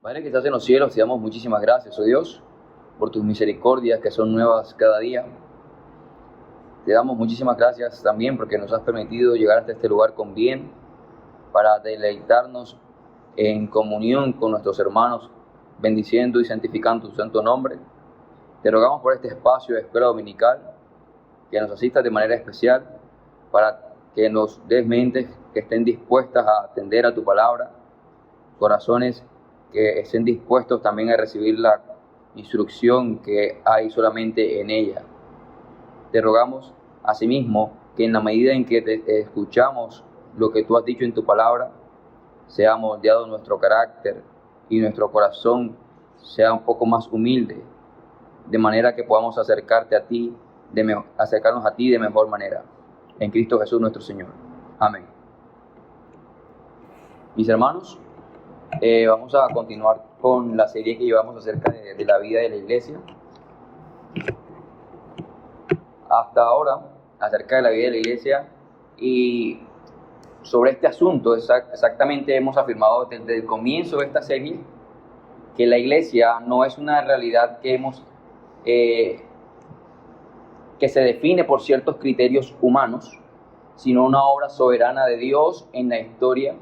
Padre que estás en los cielos, te damos muchísimas gracias, oh Dios, por tus misericordias que son nuevas cada día. Te damos muchísimas gracias también porque nos has permitido llegar hasta este lugar con bien para deleitarnos en comunión con nuestros hermanos, bendiciendo y santificando tu santo nombre. Te rogamos por este espacio de escuela dominical, que nos asistas de manera especial para que nos des mentes que estén dispuestas a atender a tu palabra, corazones que estén dispuestos también a recibir la instrucción que hay solamente en ella. Te rogamos asimismo que en la medida en que te escuchamos lo que tú has dicho en tu palabra, sea moldeado nuestro carácter y nuestro corazón sea un poco más humilde, de manera que podamos acercarnos a ti de mejor manera. En Cristo Jesús nuestro Señor. Amén. Mis hermanos, vamos a continuar con la serie que llevamos acerca de la vida de la iglesia. Hasta ahora, acerca de la vida de la iglesia, y sobre este asunto exactamente hemos afirmado desde el comienzo de esta serie que la iglesia no es una realidad que se define por ciertos criterios humanos, sino una obra soberana de Dios en la historia.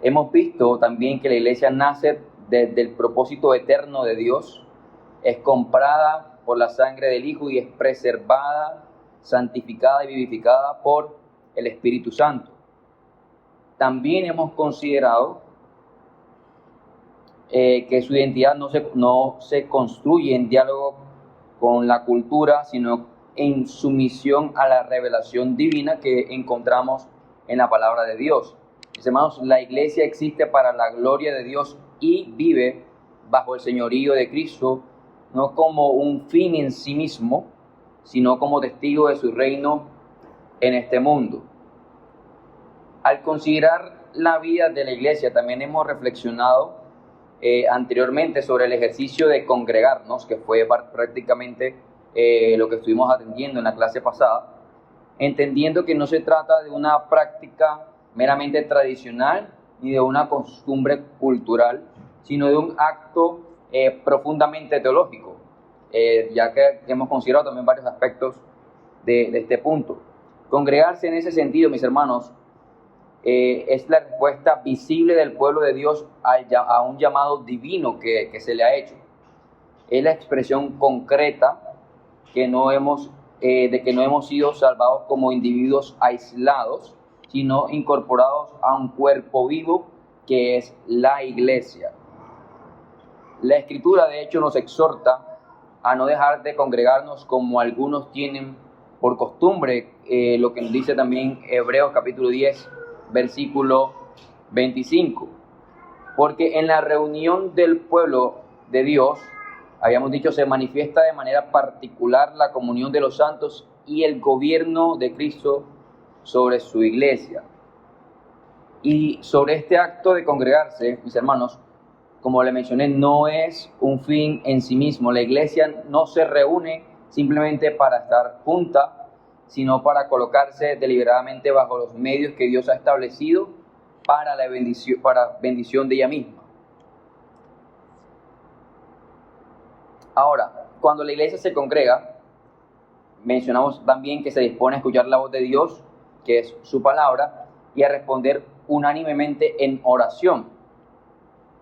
Hemos visto también que la iglesia nace desde el propósito eterno de Dios, es comprada por la sangre del Hijo y es preservada, santificada y vivificada por el Espíritu Santo. También hemos considerado que su identidad no se construye en diálogo con la cultura, sino en sumisión a la revelación divina que encontramos en la palabra de Dios. Mis hermanos, la iglesia existe para la gloria de Dios y vive bajo el señorío de Cristo, no como un fin en sí mismo, sino como testigo de su reino en este mundo. Al considerar la vida de la iglesia, también hemos reflexionado anteriormente sobre el ejercicio de congregarnos, que fue prácticamente lo que estuvimos atendiendo en la clase pasada, entendiendo que no se trata de una práctica meramente tradicional ni de una costumbre cultural, sino de un acto profundamente teológico, ya que hemos considerado también varios aspectos de este punto. Congregarse en ese sentido, mis hermanos, es la respuesta visible del pueblo de Dios a un llamado divino que se le ha hecho. Es la expresión concreta de que no hemos sido salvados como individuos aislados, sino incorporados a un cuerpo vivo que es la iglesia. La Escritura, de hecho, nos exhorta a no dejar de congregarnos como algunos tienen por costumbre, lo que nos dice también Hebreos capítulo 10, versículo 25. Porque en la reunión del pueblo de Dios, habíamos dicho, se manifiesta de manera particular la comunión de los santos y el gobierno de Cristo sobre su iglesia. Y sobre este acto de congregarse, mis hermanos, como le mencioné, no es un fin en sí mismo. La iglesia no se reúne simplemente para estar junta, sino para colocarse deliberadamente bajo los medios que Dios ha establecido para bendición de ella misma. Ahora, cuando la iglesia se congrega, mencionamos también que se dispone a escuchar la voz de Dios, que es su palabra, y a responder unánimemente en oración.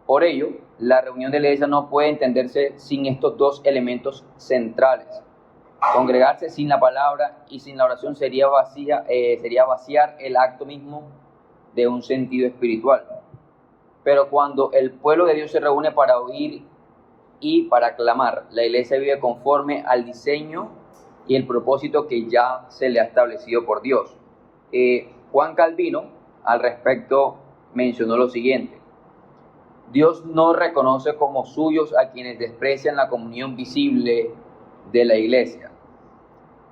Por ello, la reunión de la iglesia no puede entenderse sin estos dos elementos centrales. Congregarse sin la palabra y sin la oración sería vaciar el acto mismo de un sentido espiritual. Pero cuando el pueblo de Dios se reúne para oír y para clamar, la iglesia vive conforme al diseño y el propósito que ya se le ha establecido por Dios. Juan Calvino al respecto mencionó lo siguiente: Dios no reconoce como suyos a quienes desprecian la comunión visible de la iglesia.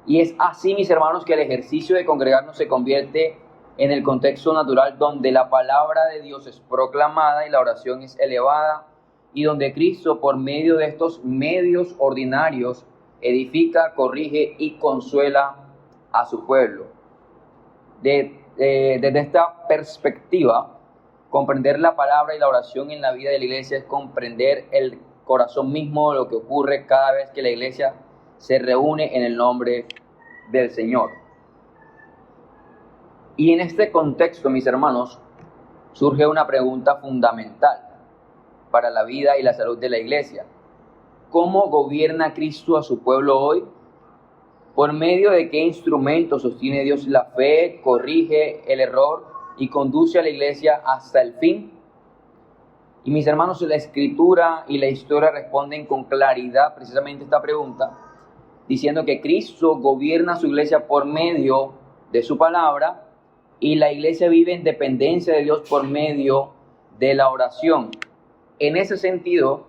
Y es así, mis hermanos, que el ejercicio de congregarnos se convierte en el contexto natural donde la palabra de Dios es proclamada y la oración es elevada, y donde Cristo, por medio de estos medios ordinarios, edifica, corrige y consuela a su pueblo. Desde esta perspectiva, Comprender la palabra y la oración en la vida de la iglesia es comprender el corazón mismo de lo que ocurre cada vez que la iglesia se reúne en el nombre del Señor. Y en este contexto, mis hermanos, surge una pregunta fundamental para la vida y la salud de la iglesia. ¿Cómo gobierna Cristo a su pueblo hoy? ¿Por medio de qué instrumento sostiene Dios la fe, corrige el error y conduce a la iglesia hasta el fin? Y mis hermanos, la Escritura y la historia responden con claridad precisamente esta pregunta, diciendo que Cristo gobierna a su iglesia por medio de su palabra y la iglesia vive en dependencia de Dios por medio de la oración. En ese sentido,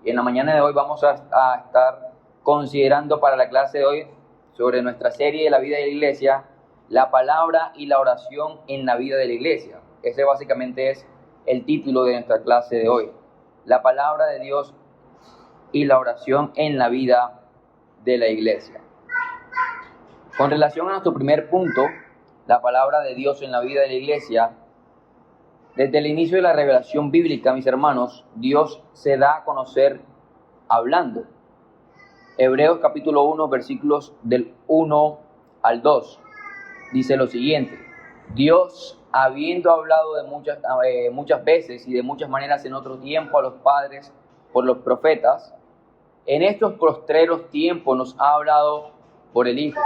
en la mañana de hoy vamos a estar considerando para la clase de hoy sobre nuestra serie de la vida de la iglesia, la palabra y la oración en la vida de la iglesia. Ese básicamente es el título de nuestra clase de hoy. La palabra de Dios y la oración en la vida de la iglesia. Con relación a nuestro primer punto, la palabra de Dios en la vida de la iglesia, desde el inicio de la revelación bíblica, mis hermanos, Dios se da a conocer hablando. Hebreos capítulo 1, versículos del 1 al 2, dice lo siguiente: Dios, habiendo hablado de muchas veces y de muchas maneras en otro tiempo a los padres por los profetas, en estos postreros tiempos nos ha hablado por el Hijo.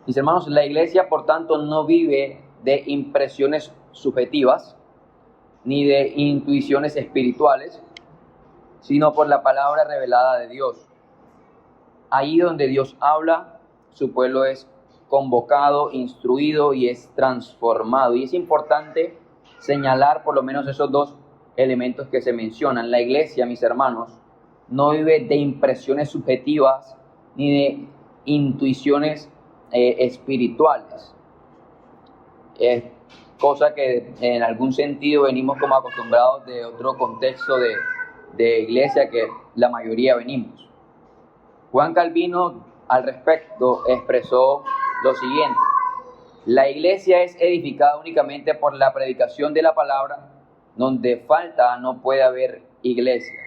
Mis hermanos, la iglesia, por tanto, no vive de impresiones subjetivas ni de intuiciones espirituales, sino por la palabra revelada de Dios. Ahí donde Dios habla, su pueblo es convocado, instruido y es transformado. Y es importante señalar por lo menos esos dos elementos que se mencionan. La iglesia, mis hermanos, no vive de impresiones subjetivas ni de intuiciones espirituales. Cosa que en algún sentido venimos como acostumbrados de otro contexto de iglesia que la mayoría venimos. Juan Calvino al respecto expresó lo siguiente: la iglesia es edificada únicamente por la predicación de la palabra, donde falta no puede haber iglesia.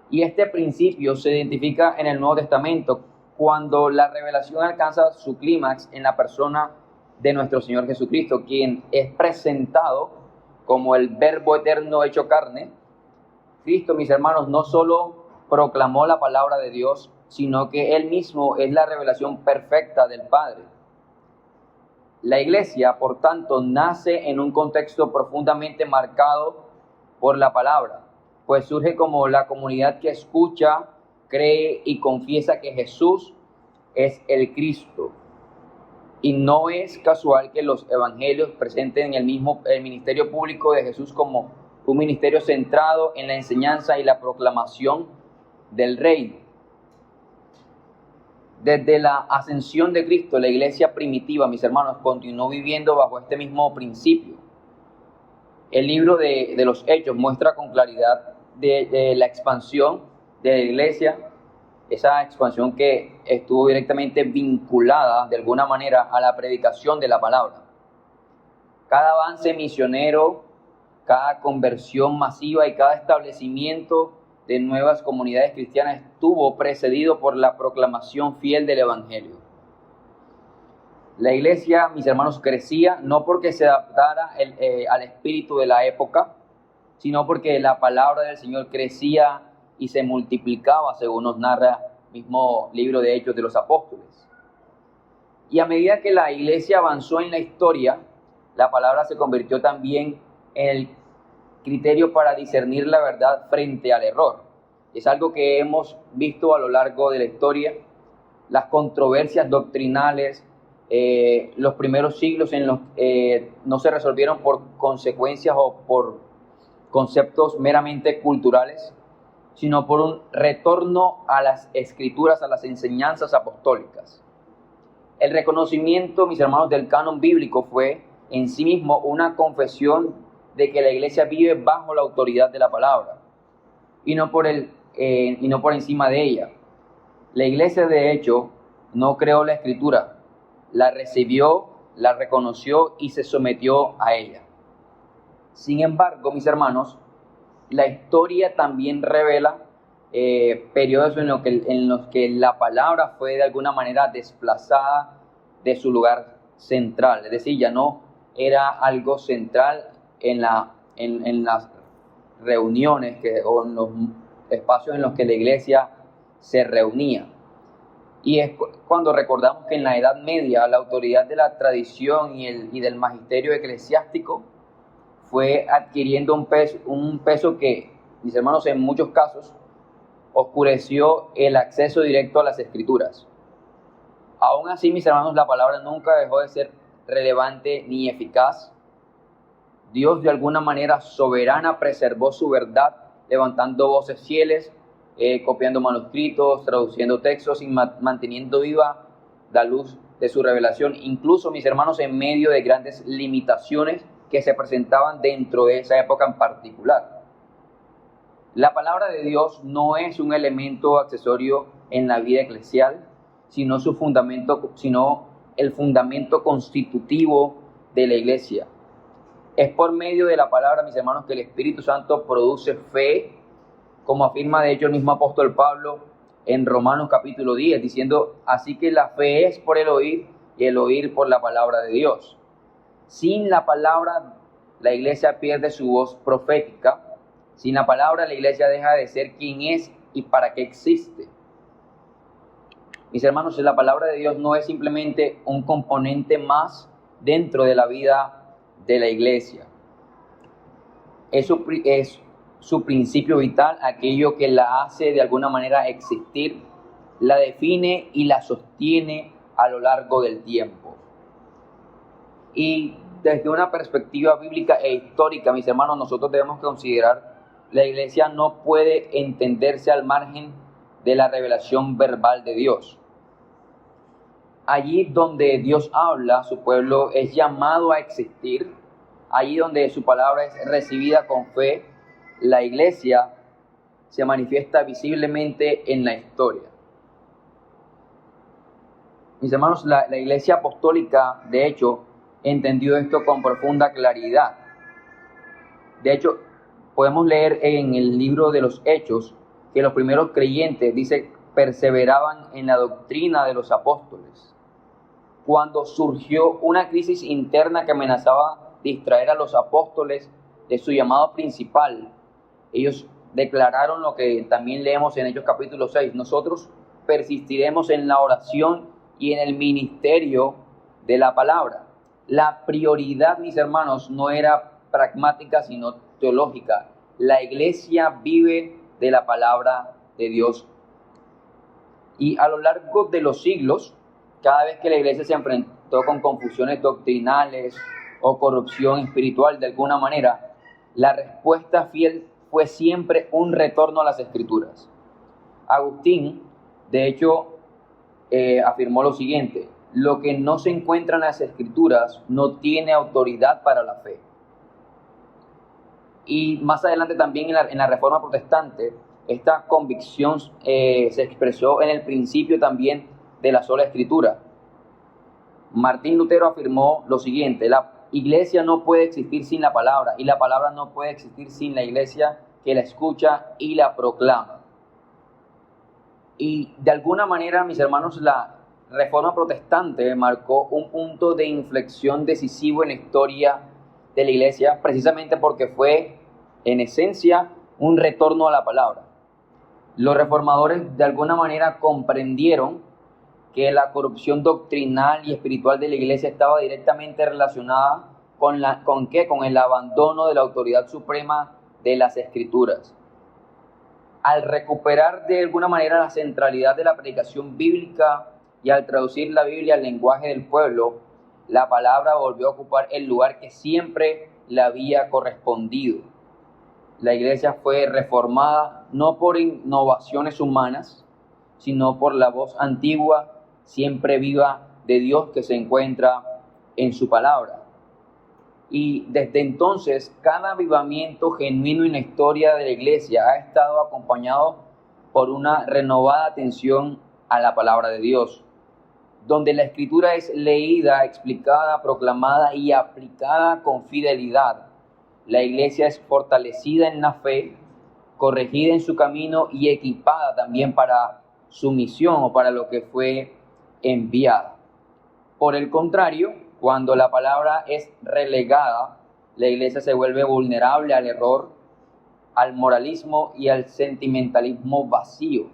Y este principio se identifica en el Nuevo Testamento cuando la revelación alcanza su clímax en la persona de nuestro Señor Jesucristo, quien es presentado como el Verbo eterno hecho carne. Cristo, mis hermanos, no solo proclamó la palabra de Dios, sino que Él mismo es la revelación perfecta del Padre. La iglesia, por tanto, nace en un contexto profundamente marcado por la palabra, pues surge como la comunidad que escucha, cree y confiesa que Jesús es el Cristo. Y no es casual que los evangelios presenten el ministerio público de Jesús como un ministerio centrado en la enseñanza y la proclamación del reino. Desde la ascensión de Cristo, la iglesia primitiva, mis hermanos, continuó viviendo bajo este mismo principio. El libro de los Hechos muestra con claridad de la expansión de la iglesia, esa expansión que estuvo directamente vinculada de alguna manera a la predicación de la palabra. Cada avance misionero, cada conversión masiva y cada establecimiento de nuevas comunidades cristianas estuvo precedido por la proclamación fiel del evangelio. La iglesia, mis hermanos, crecía no porque se adaptara al espíritu de la época, sino porque la palabra del Señor crecía y se multiplicaba, según nos narra el mismo libro de Hechos de los Apóstoles. Y a medida que la iglesia avanzó en la historia, la palabra se convirtió también en el criterio para discernir la verdad frente al error. Es algo que hemos visto a lo largo de la historia, las controversias doctrinales, los primeros siglos en los no se resolvieron por consecuencias o por conceptos meramente culturales, sino por un retorno a las escrituras, a las enseñanzas apostólicas. El reconocimiento, mis hermanos, del canon bíblico fue en sí mismo una confesión de que la iglesia vive bajo la autoridad de la palabra y no por encima de ella. La iglesia, de hecho, no creó la escritura, la recibió, la reconoció y se sometió a ella. Sin embargo, mis hermanos, la historia también revela periodos en los que la palabra fue de alguna manera desplazada de su lugar central, es decir, ya no era algo central en las reuniones o en los espacios en los que la iglesia se reunía. Y es cuando recordamos que en la Edad Media la autoridad de la tradición y del magisterio eclesiástico fue adquiriendo un peso que, mis hermanos, en muchos casos oscureció el acceso directo a las escrituras. Aún así, mis hermanos, la palabra nunca dejó de ser relevante ni eficaz. Dios de alguna manera soberana preservó su verdad, levantando voces fieles, copiando manuscritos, traduciendo textos y manteniendo viva la luz de su revelación, incluso, mis hermanos, en medio de grandes limitaciones que se presentaban dentro de esa época en particular. La palabra de Dios no es un elemento accesorio en la vida eclesial, sino el fundamento constitutivo de la iglesia. Es por medio de la palabra, mis hermanos, que el Espíritu Santo produce fe, como afirma de hecho el mismo apóstol Pablo en Romanos capítulo 10, diciendo: así que la fe es por el oír y el oír por la palabra de Dios. Sin la palabra, la iglesia pierde su voz profética. Sin la palabra, la iglesia deja de ser quien es y para qué existe. Mis hermanos, la palabra de Dios no es simplemente un componente más dentro de la vida de la iglesia. Es su principio vital, aquello que la hace de alguna manera existir, la define y la sostiene a lo largo del tiempo. Y desde una perspectiva bíblica e histórica, mis hermanos, nosotros debemos considerar la iglesia no puede entenderse al margen de la revelación verbal de Dios. Allí donde Dios habla, su pueblo es llamado a existir. Allí donde su palabra es recibida con fe, la iglesia se manifiesta visiblemente en la historia. Mis hermanos, la iglesia apostólica, de hecho, entendió esto con profunda claridad. De hecho, podemos leer en el libro de los Hechos que los primeros creyentes, dice, perseveraban en la doctrina de los apóstoles. Cuando surgió una crisis interna que amenazaba distraer a los apóstoles de su llamado principal, ellos declararon lo que también leemos en Hechos capítulo 6: nosotros persistiremos en la oración y en el ministerio de la palabra. La prioridad, mis hermanos, no era pragmática, sino teológica. La iglesia vive de la palabra de Dios. Y a lo largo de los siglos, cada vez que la iglesia se enfrentó con confusiones doctrinales o corrupción espiritual de alguna manera, la respuesta fiel fue siempre un retorno a las Escrituras. Agustín, de hecho, afirmó lo siguiente: lo que no se encuentra en las Escrituras no tiene autoridad para la fe. Y más adelante también en la Reforma Protestante, esta convicción se expresó en el principio también de la sola Escritura. Martín Lutero afirmó lo siguiente: la iglesia no puede existir sin la palabra, y la palabra no puede existir sin la iglesia que la escucha y la proclama. Y de alguna manera, mis hermanos, la Reforma Protestante marcó un punto de inflexión decisivo en la historia de la iglesia, precisamente porque fue, en esencia, un retorno a la palabra. Los reformadores de alguna manera comprendieron que la corrupción doctrinal y espiritual de la iglesia estaba directamente relacionada con el abandono de la autoridad suprema de las Escrituras. Al recuperar de alguna manera la centralidad de la predicación bíblica y al traducir la Biblia al lenguaje del pueblo, la palabra volvió a ocupar el lugar que siempre le había correspondido. La iglesia fue reformada no por innovaciones humanas, sino por la voz antigua, siempre viva de Dios que se encuentra en su palabra. Y desde entonces, cada avivamiento genuino en la historia de la iglesia ha estado acompañado por una renovada atención a la palabra de Dios, donde la Escritura es leída, explicada, proclamada y aplicada con fidelidad. la iglesia es fortalecida en la fe, corregida en su camino y equipada también para su misión o para lo que fue enviada. Por el contrario, cuando la palabra es relegada, la iglesia se vuelve vulnerable al error, al moralismo y al sentimentalismo vacío.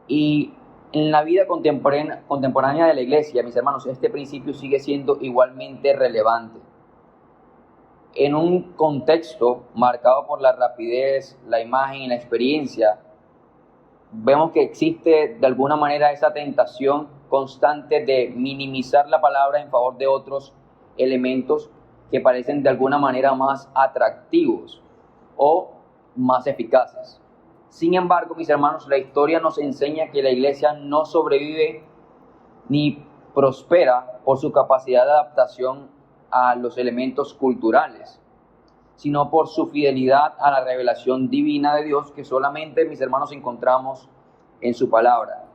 Y en la vida contemporánea de la iglesia, mis hermanos, este principio sigue siendo igualmente relevante. En un contexto marcado por la rapidez, la imagen y la experiencia, vemos que existe de alguna manera esa tentación constante de minimizar la palabra en favor de otros elementos que parecen de alguna manera más atractivos o más eficaces. Sin embargo, mis hermanos, la historia nos enseña que la iglesia no sobrevive ni prospera por su capacidad de adaptación a los elementos culturales, sino por su fidelidad a la revelación divina de Dios que solamente, mis hermanos, encontramos en su palabra.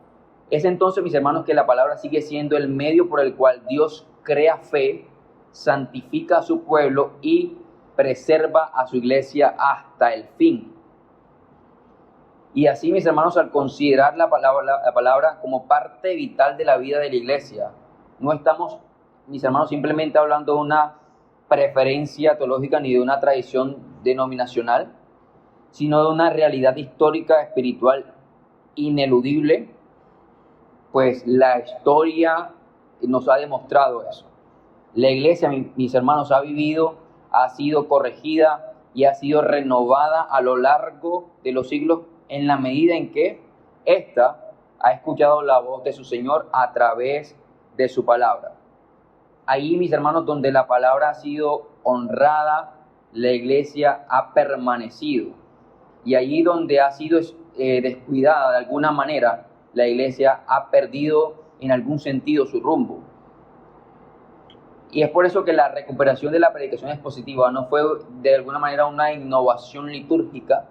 Es entonces, mis hermanos, que la palabra sigue siendo el medio por el cual Dios crea fe, santifica a su pueblo y preserva a su iglesia hasta el fin. Y así, mis hermanos, al considerar la palabra como parte vital de la vida de la iglesia, no estamos, mis hermanos, simplemente hablando de una preferencia teológica ni de una tradición denominacional, sino de una realidad histórica, espiritual, ineludible, pues la historia nos ha demostrado eso. La iglesia, mis hermanos, ha vivido, ha sido corregida y ha sido renovada a lo largo de los siglos en la medida en que ésta ha escuchado la voz de su Señor a través de su palabra. Ahí, mis hermanos, donde la palabra ha sido honrada, la iglesia ha permanecido. Y allí donde ha sido descuidada de alguna manera, la iglesia ha perdido en algún sentido su rumbo. Y es por eso que la recuperación de la predicación expositiva no fue de alguna manera una innovación litúrgica,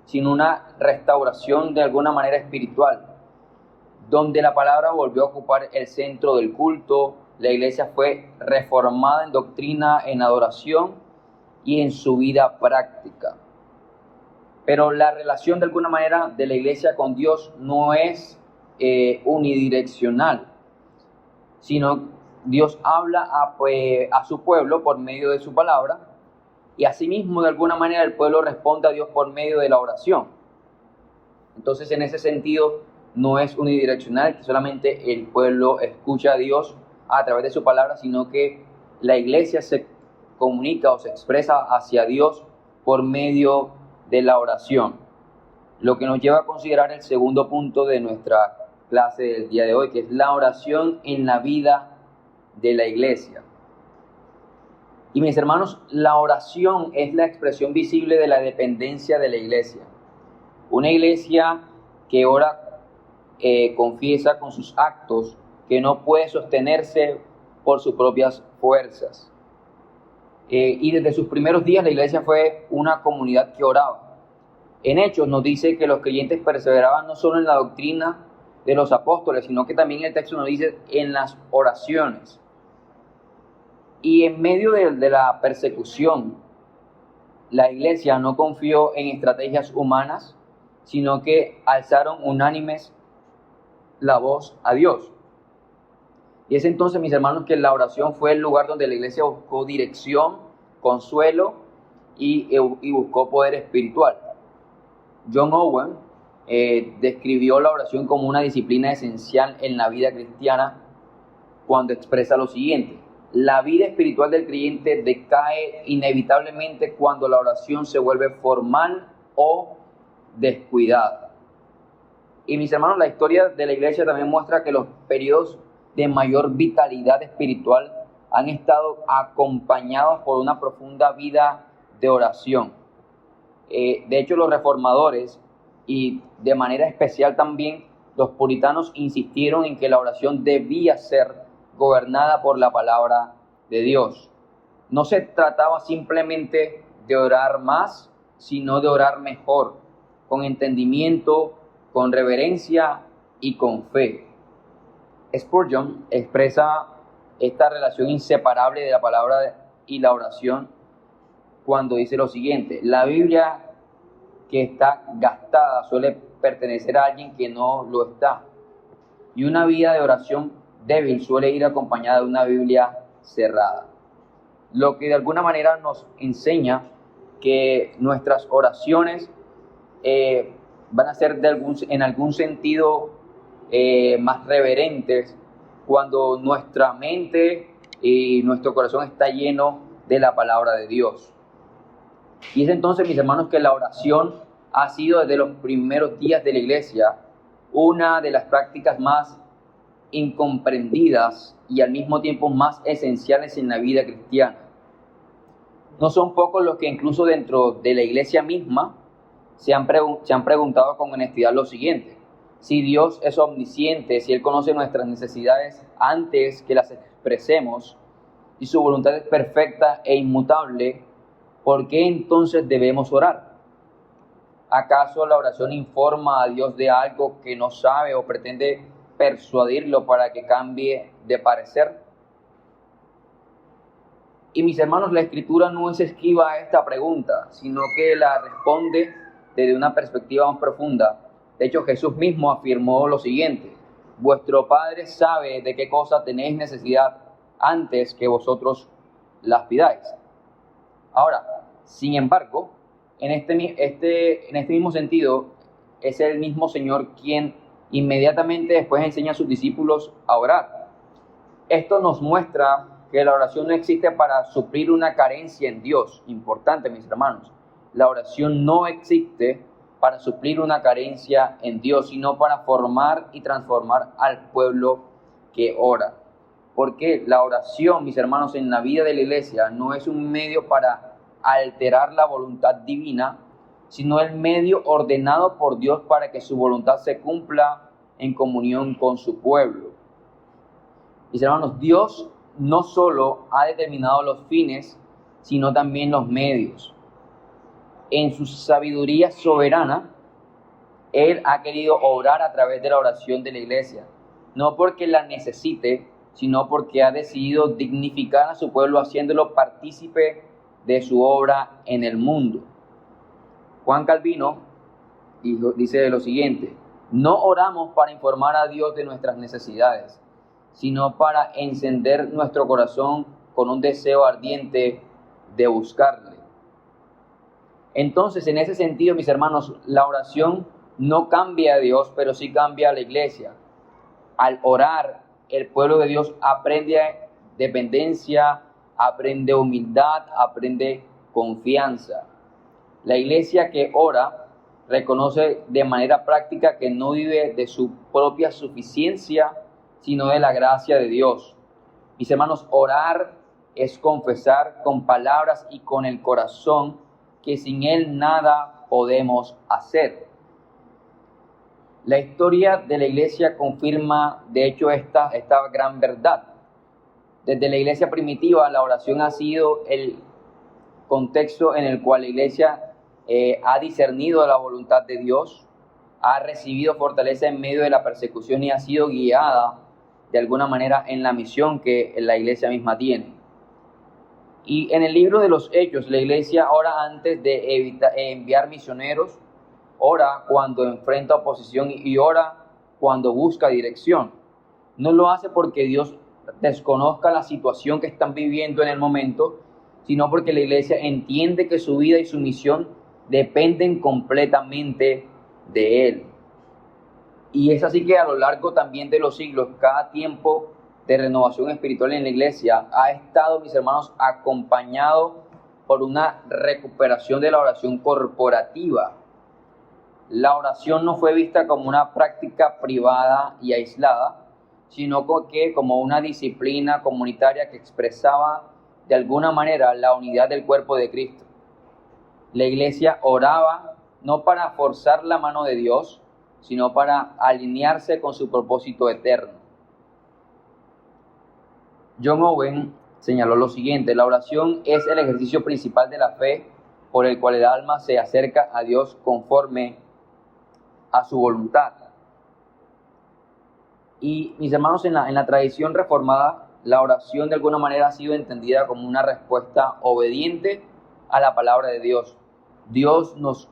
sino una restauración de alguna manera espiritual, donde la palabra volvió a ocupar el centro del culto. La iglesia fue reformada en doctrina, en adoración y en su vida práctica. Pero la relación de alguna manera de la iglesia con Dios no es unidireccional, sino Dios habla a su pueblo por medio de su palabra, y asimismo de alguna manera el pueblo responde a Dios por medio de la oración. Entonces, en ese sentido, no es unidireccional, que solamente el pueblo escucha a Dios a través de su palabra, sino que la iglesia se comunica o se expresa hacia Dios por medio de la oración. Lo que nos lleva a considerar el segundo punto de nuestra clase del día de hoy, que es la oración en la vida de la iglesia. Y mis hermanos, la oración es la expresión visible de la dependencia de la iglesia. Una iglesia que ora, confiesa con sus actos que no puede sostenerse por sus propias fuerzas. Y desde sus primeros días la iglesia fue una comunidad que oraba. En Hechos nos dice que los creyentes perseveraban no solo en la doctrina de los apóstoles, sino que también el texto nos dice en las oraciones. Y en medio de la persecución, la iglesia no confió en estrategias humanas, sino que alzaron unánimes la voz a Dios. Y es entonces, mis hermanos, que la oración fue el lugar donde la iglesia buscó dirección, consuelo y buscó poder espiritual. John Owen describió la oración como una disciplina esencial en la vida cristiana cuando expresa lo siguiente: la vida espiritual del creyente decae inevitablemente cuando la oración se vuelve formal o descuidada. Y mis hermanos, la historia de la iglesia también muestra que los periodos de mayor vitalidad espiritual han estado acompañados por una profunda vida de oración. De hecho, los reformadores y de manera especial también los puritanos insistieron en que la oración debía ser gobernada por la palabra de Dios. No se trataba simplemente de orar más, sino de orar mejor, con entendimiento, con reverencia y con fe. Spurgeon expresa esta relación inseparable de la palabra y la oración cuando dice lo siguiente: la Biblia que está gastada suele pertenecer a alguien que no lo está, y una vida de oración débil suele ir acompañada de una Biblia cerrada. Lo que de alguna manera nos enseña que nuestras oraciones van a ser en algún sentido más reverentes cuando nuestra mente y nuestro corazón está lleno de la palabra de Dios. Y es entonces, mis hermanos, que la oración ha sido desde los primeros días de la iglesia una de las prácticas más incomprendidas y al mismo tiempo más esenciales en la vida cristiana. No son pocos los que incluso dentro de la iglesia misma se han preguntado con honestidad lo siguiente: si Dios es omnisciente, si Él conoce nuestras necesidades antes que las expresemos, y su voluntad es perfecta e inmutable, ¿por qué entonces debemos orar? ¿Acaso la oración informa a Dios de algo que no sabe o pretende persuadirlo para que cambie de parecer? Y mis hermanos, la Escritura no es esquiva a esta pregunta, sino que la responde desde una perspectiva más profunda. De hecho, Jesús mismo afirmó lo siguiente: vuestro Padre sabe de qué cosa tenéis necesidad antes que vosotros las pidáis. Ahora, sin embargo, en este mismo sentido, es el mismo Señor quien inmediatamente después enseña a sus discípulos a orar. Esto nos muestra que la oración no existe para suplir una carencia en Dios. Importante, mis hermanos. La oración no existe para suplir una carencia en Dios, sino para formar y transformar al pueblo que ora. Porque la oración, mis hermanos, en la vida de la iglesia no es un medio para alterar la voluntad divina, sino el medio ordenado por Dios para que su voluntad se cumpla en comunión con su pueblo. Mis hermanos, Dios no solo ha determinado los fines, sino también los medios. En su sabiduría soberana, Él ha querido obrar a través de la oración de la iglesia, no porque la necesite, sino porque ha decidido dignificar a su pueblo haciéndolo partícipe de su obra en el mundo. Juan Calvino dice lo siguiente: no oramos para informar a Dios de nuestras necesidades, sino para encender nuestro corazón con un deseo ardiente de buscarle. Entonces, en ese sentido, mis hermanos, la oración no cambia a Dios, pero sí cambia a la iglesia. Al orar, el pueblo de Dios aprende dependencia, aprende humildad, aprende confianza. La iglesia que ora reconoce de manera práctica que no vive de su propia suficiencia, sino de la gracia de Dios. Mis hermanos, orar es confesar con palabras y con el corazón que sin Él nada podemos hacer. La historia de la iglesia confirma, de hecho, esta gran verdad. Desde la iglesia primitiva, la oración ha sido el contexto en el cual la iglesia ha discernido la voluntad de Dios, ha recibido fortaleza en medio de la persecución y ha sido guiada de alguna manera en la misión que la iglesia misma tiene. Y en el libro de los Hechos, la iglesia ora antes de enviar misioneros, ora cuando enfrenta oposición y ora cuando busca dirección. No lo hace porque Dios desconozca la situación que están viviendo en el momento, sino porque la iglesia entiende que su vida y su misión dependen completamente de Él. Y es así que a lo largo también de los siglos, cada tiempo de renovación espiritual en la iglesia ha estado, mis hermanos, acompañado por una recuperación de la oración corporativa. La oración no fue vista como una práctica privada y aislada, sino que como una disciplina comunitaria que expresaba de alguna manera la unidad del cuerpo de Cristo. La iglesia oraba no para forzar la mano de Dios, sino para alinearse con su propósito eterno. John Owen señaló lo siguiente: la oración es el ejercicio principal de la fe por el cual el alma se acerca a Dios conforme a su voluntad. Y mis hermanos, en la tradición reformada, la oración de alguna manera ha sido entendida como una respuesta obediente a la palabra de Dios. Dios nos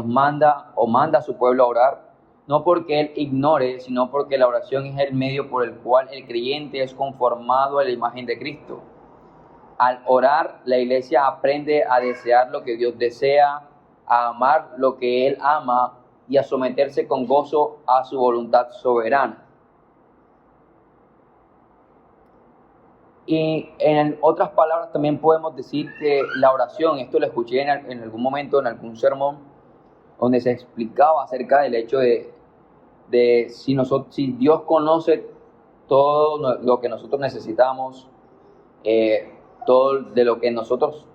manda o manda a su pueblo a orar, no porque Él ignore, sino porque la oración es el medio por el cual el creyente es conformado a la imagen de Cristo. Al orar, la iglesia aprende a desear lo que Dios desea, a amar lo que Él ama y a someterse con gozo a su voluntad soberana. Y en otras palabras también podemos decir que la oración, esto lo escuché en algún momento en algún sermón, donde se explicaba acerca del hecho de si Dios conoce todo lo que nosotros necesitamos, todo de lo que nosotros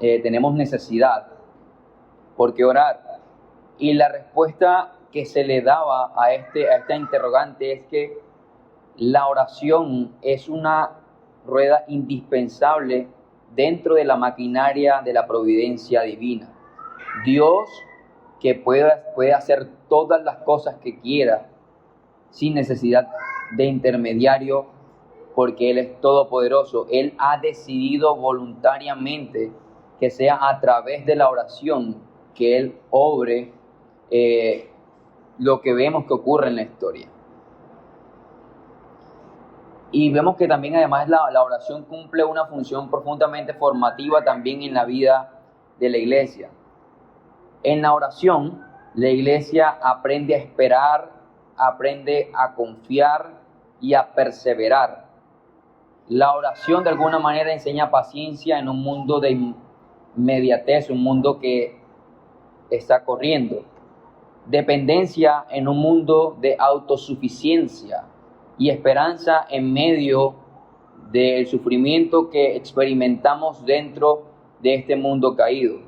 tenemos necesidad, ¿por qué orar? Y la respuesta que se le daba a esta interrogante es que la oración es una rueda indispensable dentro de la maquinaria de la providencia divina. Dios, que puede hacer todas las cosas que quiera sin necesidad de intermediario, porque Él es todopoderoso, Él ha decidido voluntariamente que sea a través de la oración que Él obre lo que vemos que ocurre en la historia. Y vemos que también además la oración cumple una función profundamente formativa también en la vida de la iglesia. En la oración, la iglesia aprende a esperar, aprende a confiar y a perseverar. La oración de alguna manera enseña paciencia en un mundo de inmediatez, un mundo que está corriendo. Dependencia en un mundo de autosuficiencia. Y esperanza en medio del sufrimiento que experimentamos dentro de este mundo caído.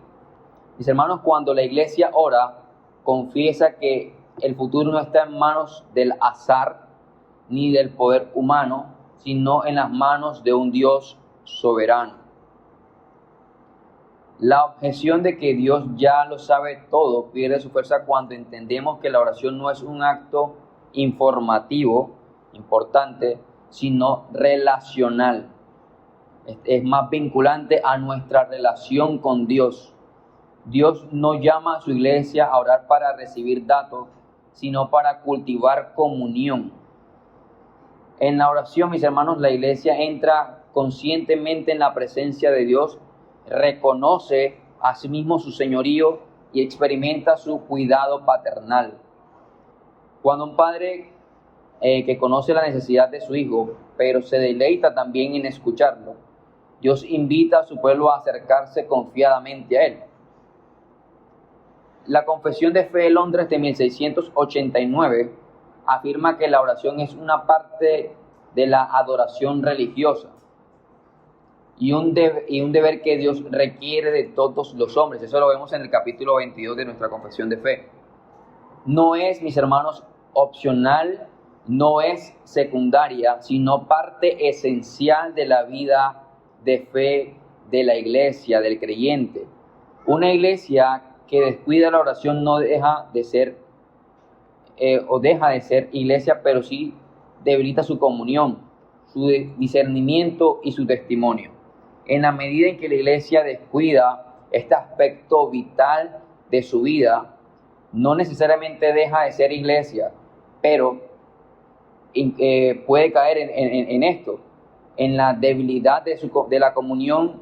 Mis hermanos, cuando la iglesia ora, confiesa que el futuro no está en manos del azar ni del poder humano, sino en las manos de un Dios soberano. La objeción de que Dios ya lo sabe todo pierde su fuerza cuando entendemos que la oración no es un acto informativo, importante, sino relacional. Es más vinculante a nuestra relación con Dios. Dios no llama a su iglesia a orar para recibir datos, sino para cultivar comunión. En la oración, mis hermanos, la iglesia entra conscientemente en la presencia de Dios, reconoce a sí mismo su señorío y experimenta su cuidado paternal. Cuando un padre que conoce la necesidad de su hijo, pero se deleita también en escucharlo, Dios invita a su pueblo a acercarse confiadamente a Él. La Confesión de Fe de Londres de 1689 afirma que la oración es una parte de la adoración religiosa y un deber que Dios requiere de todos los hombres. Eso lo vemos en el capítulo 22 de nuestra Confesión de Fe. No es, mis hermanos, opcional, no es secundaria, sino parte esencial de la vida de fe de la iglesia, del creyente. Una iglesia que descuida la oración no deja de ser iglesia, pero sí debilita su comunión, su discernimiento y su testimonio. En la medida en que la iglesia descuida este aspecto vital de su vida, no necesariamente deja de ser iglesia, pero puede caer en esto, en la debilidad de la comunión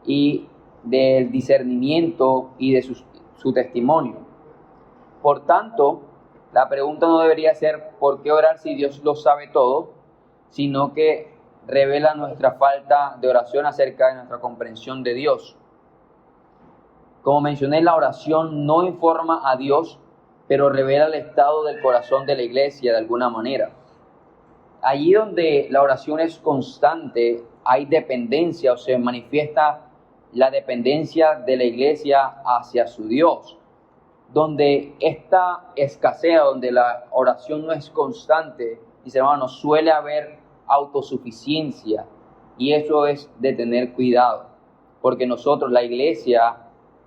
y del discernimiento y de su testimonio. Por tanto, la pregunta no debería ser ¿por qué orar si Dios lo sabe todo?, sino que revela nuestra falta de oración acerca de nuestra comprensión de Dios. Como mencioné, la oración no informa a Dios, pero revela el estado del corazón de la iglesia de alguna manera. Allí donde la oración es constante, hay dependencia o se manifiesta la dependencia de la iglesia hacia su Dios. Donde esta escasea, donde la oración no es constante, mis hermanos, suele haber autosuficiencia, y eso es de tener cuidado, porque nosotros, la iglesia,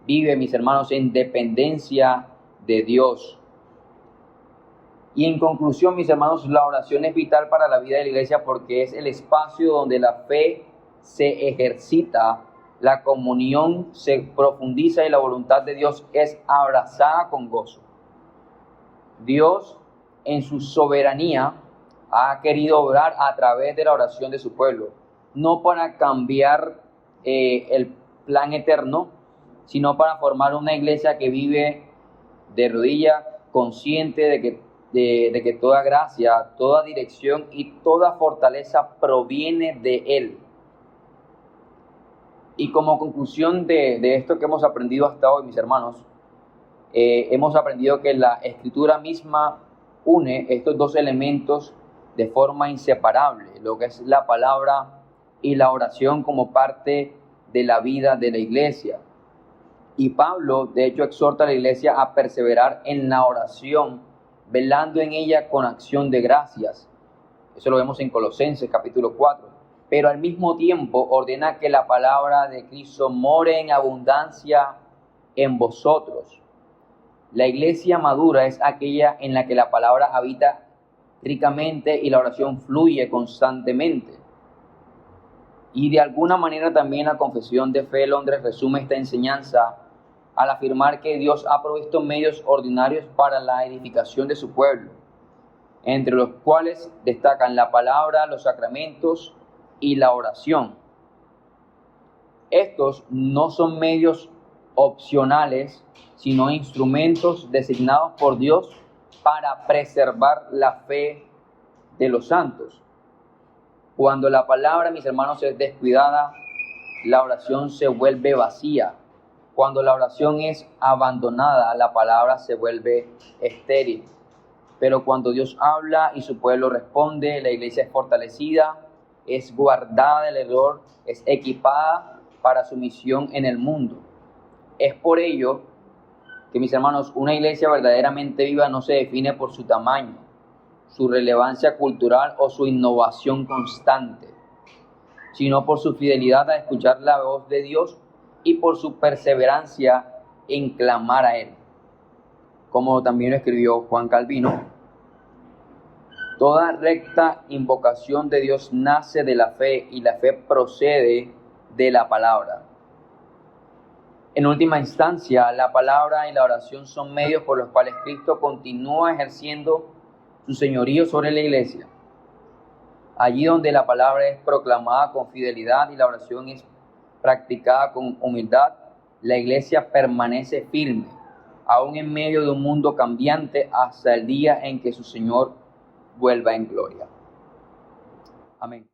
vive, mis hermanos, en dependencia de Dios. Y en conclusión, mis hermanos, la oración es vital para la vida de la iglesia porque es el espacio donde la fe se ejercita, la comunión se profundiza y la voluntad de Dios es abrazada con gozo. Dios, en su soberanía, ha querido obrar a través de la oración de su pueblo, no para cambiar el plan eterno, sino para formar una iglesia que vive de rodillas, consciente de que toda gracia, toda dirección y toda fortaleza proviene de Él. Y como conclusión de esto que hemos aprendido hasta hoy, mis hermanos, hemos aprendido que la Escritura misma une estos dos elementos de forma inseparable, lo que es la palabra y la oración como parte de la vida de la iglesia. Y Pablo, de hecho, exhorta a la iglesia a perseverar en la oración, velando en ella con acción de gracias. Eso lo vemos en Colosenses capítulo 4. Pero al mismo tiempo ordena que la palabra de Cristo more en abundancia en vosotros. La iglesia madura es aquella en la que la palabra habita ricamente y la oración fluye constantemente. Y de alguna manera también la Confesión de Fe de Londres resume esta enseñanza al afirmar que Dios ha provisto medios ordinarios para la edificación de su pueblo, entre los cuales destacan la palabra, los sacramentos y la oración. Estos no son medios opcionales, sino instrumentos designados por Dios para preservar la fe de los santos. Cuando la palabra, mis hermanos, es descuidada, la oración se vuelve vacía. Cuando la oración es abandonada, la palabra se vuelve estéril. Pero cuando Dios habla y su pueblo responde, la iglesia es fortalecida, es guardada del error, es equipada para su misión en el mundo. Es por ello que, mis hermanos, una iglesia verdaderamente viva no se define por su tamaño, su relevancia cultural o su innovación constante, sino por su fidelidad a escuchar la voz de Dios y por su perseverancia en clamar a Él. Como también lo escribió Juan Calvino, toda recta invocación de Dios nace de la fe y la fe procede de la palabra. En última instancia, la palabra y la oración son medios por los cuales Cristo continúa ejerciendo su señorío sobre la iglesia. Allí donde la palabra es proclamada con fidelidad y la oración es practicada con humildad, la iglesia permanece firme, aún en medio de un mundo cambiante, hasta el día en que su Señor vuelva en gloria. Amén.